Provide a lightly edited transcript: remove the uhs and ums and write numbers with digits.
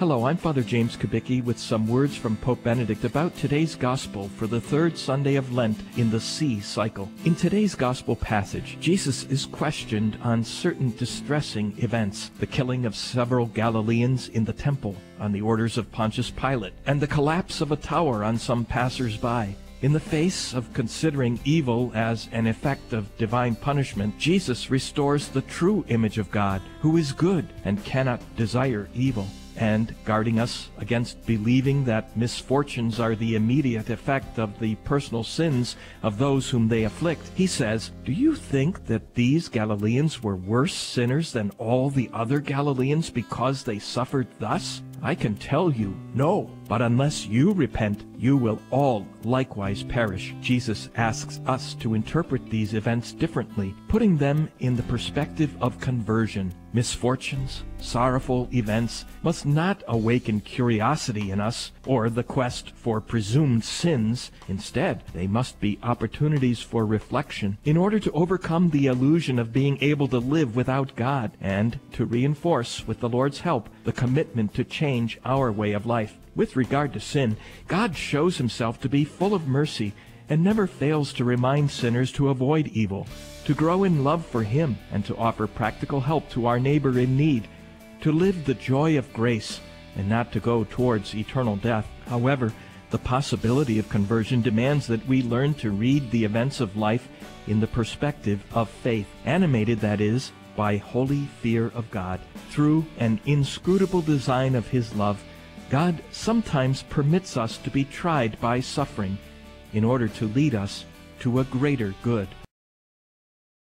Hello, I'm Father James Kubicki with some words from Pope Benedict about today's Gospel for the third Sunday of Lent in the C cycle. In today's Gospel passage, Jesus is questioned on certain distressing events: the killing of several Galileans in the temple on the orders of Pontius Pilate, and the collapse of a tower on some passers-by. In the face of considering evil as an effect of divine punishment, Jesus restores the true image of God, who is good and cannot desire evil. And guarding us against believing that misfortunes are the immediate effect of the personal sins of those whom they afflict, he says, "Do you think that these Galileans were worse sinners than all the other Galileans because they suffered thus? I can tell you, no. But unless you repent, you will all likewise perish." Jesus asks us to interpret these events differently, putting them in the perspective of conversion. Misfortunes, sorrowful events must not awaken curiosity in us or the quest for presumed sins. Instead, they must be opportunities for reflection in order to overcome the illusion of being able to live without God and to reinforce, with the Lord's help, the commitment to change our way of life. With regard to sin, God shows himself to be full of mercy and never fails to remind sinners to avoid evil, to grow in love for him, and to offer practical help to our neighbor in need, to live the joy of grace and not to go towards eternal death. However, the possibility of conversion demands that we learn to read the events of life in the perspective of faith, animated, that is, by holy fear of God. Through an inscrutable design of his love, God sometimes permits us to be tried by suffering in order to lead us to a greater good.